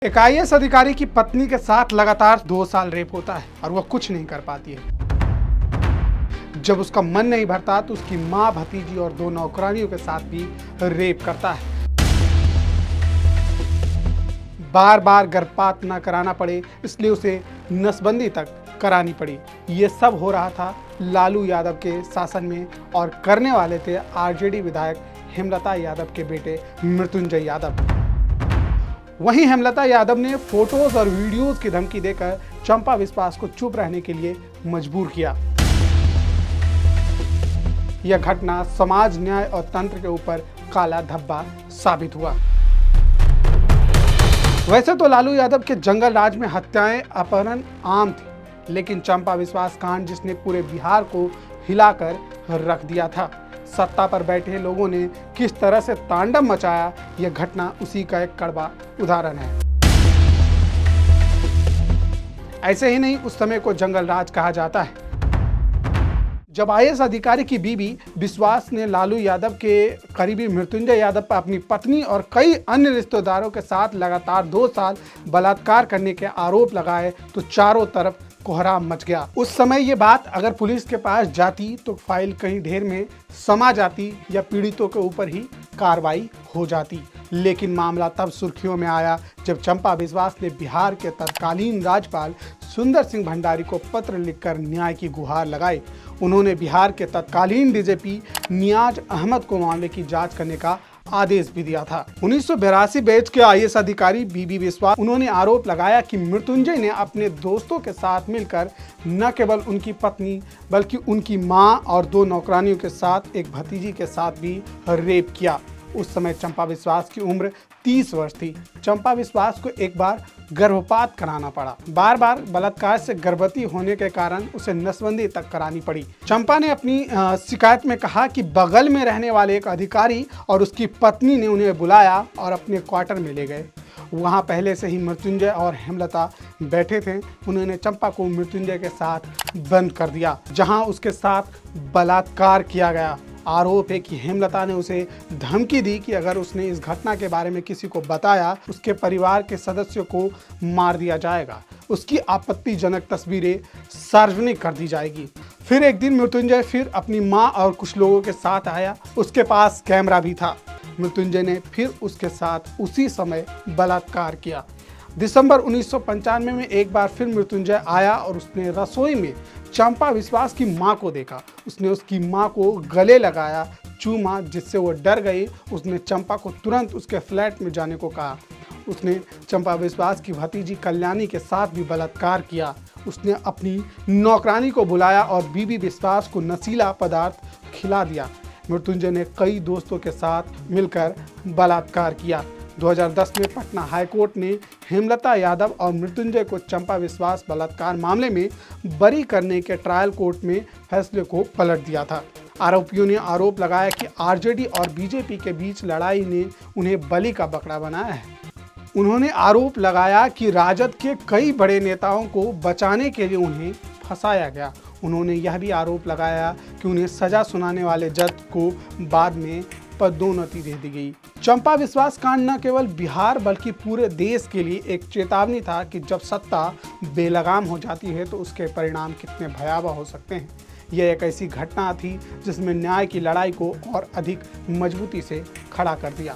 एक आईएएस अधिकारी की पत्नी के साथ लगातार 2 साल रेप होता है और वह कुछ नहीं कर पाती है। जब उसका मन नहीं भरता तो उसकी मां, भतीजी और 2 नौकरानियों के साथ भी रेप करता है। बार बार गर्भपात न कराना पड़े इसलिए उसे नसबंदी तक करानी पड़ी। ये सब हो रहा था लालू यादव के शासन में और करने वाले थे आरजेडी विधायक हेमलता यादव के बेटे मृत्युंजय यादव। वहीं हेमलता यादव ने फोटोज और वीडियोस की धमकी देकर चंपा विश्वास को चुप रहने के लिए मजबूर किया। यह घटना समाज, न्याय और तंत्र के ऊपर काला धब्बा साबित हुआ। वैसे तो लालू यादव के जंगल राज में हत्याएं, अपहरण आम थी, लेकिन चंपा विश्वास कांड जिसने पूरे बिहार को हिलाकर रख दिया था। सत्ता पर बैठे लोगों ने किस तरह से तांडव मचाया, यह घटना उसी का एक कड़वा उदाहरण है। ऐसे ही नहीं, उस समय को जंगल राज कहा जाता है। जब आईएएस अधिकारी की बीबी विश्वास ने लालू यादव के करीबी मृत्युंजय यादव पर अपनी पत्नी और कई अन्य रिश्तेदारों के साथ लगातार 2 साल बलात्कार करने के आरोप लगाए तो चारों तरफ कोहराम मच गया। उस समय ये बात अगर पुलिस के पास जाती तो फाइल कहीं ढेर में समा जाती या पीड़ितों के ऊपर ही कार्रवाई हो जाती। लेकिन मामला तब सुर्खियों में आया जब चंपा विश्वास ने बिहार के तत्कालीन राज्यपाल सुंदर सिंह भंडारी को पत्र लिखकर न्याय की गुहार लगाई। उन्होंने बिहार के तत्कालीन डीजीपी नियाज अहमद को मामले की जांच करने का आदेश भी दिया था। 1982 बैच के आईएएस अधिकारी बीबी विश्वास, उन्होंने आरोप लगाया कि मृत्युंजय ने अपने दोस्तों के साथ मिलकर न केवल उनकी पत्नी बल्कि उनकी मां और 2 नौकरानियों के साथ एक भतीजी के साथ भी रेप किया। उस समय चंपा विश्वास की उम्र 30 वर्ष थी। चंपा विश्वास को एक बार गर्भपात कराना पड़ा। बार बार बलात्कार से गर्भवती होने के कारण उसे नसबंदी तक करानी पड़ी। चंपा ने अपनी शिकायत में कहा कि बगल में रहने वाले एक अधिकारी और उसकी पत्नी ने उन्हें बुलाया और अपने क्वार्टर में ले गए। वहां पहले से ही मृत्युंजय और हेमलता बैठे थे। उन्होंने चंपा को मृत्युंजय के साथ बंद कर दिया, जहां उसके साथ बलात्कार किया गया। आरोप है कि हेमलता ने उसे धमकी दी कि अगर उसने इस घटना के बारे में किसी को बताया, उसके परिवार के सदस्यों को मार दिया जाएगा, उसकी आपत्तिजनक तस्वीरें सार्वजनिक कर दी जाएगी। फिर एक दिन मृत्युंजय फिर अपनी मां और कुछ लोगों के साथ आया। उसके पास कैमरा भी था। मृत्युंजय ने फिर उसके साथ उसी समय बलात्कार किया। दिसंबर 1995 में एक बार फिर मृत्युंजय आया और उसने रसोई में चंपा विश्वास की मां को देखा। उसने उसकी मां को गले लगाया, चूमा, जिससे वो डर गई। उसने चंपा को तुरंत उसके फ्लैट में जाने को कहा। उसने चंपा विश्वास की भतीजी कल्याणी के साथ भी बलात्कार किया। उसने अपनी नौकरानी को बुलाया और बीबी विश्वास को नशीला पदार्थ खिला दिया। मृत्युंजय ने कई दोस्तों के साथ मिलकर बलात्कार किया। 2010 में पटना हाईकोर्ट ने हेमलता यादव और मृत्युंजय को चंपा विश्वास बलात्कार मामले में बरी करने के ट्रायल कोर्ट में फैसले को पलट दिया था। आरोपियों ने आरोप लगाया कि आरजेडी और बीजेपी के बीच लड़ाई ने उन्हें बलि का बकरा बनाया है। उन्होंने आरोप लगाया कि राजद के कई बड़े नेताओं को बचाने के लिए उन्हें फंसाया गया। उन्होंने यह भी आरोप लगाया कि उन्हें सजा सुनाने वाले जज को बाद में पदोन्नति दे दी गई। चंपा विश्वास कांड न केवल बिहार बल्कि पूरे देश के लिए एक चेतावनी था कि जब सत्ता बेलगाम हो जाती है तो उसके परिणाम कितने भयावह हो सकते हैं। यह एक ऐसी घटना थी जिसमें न्याय की लड़ाई को और अधिक मजबूती से खड़ा कर दिया।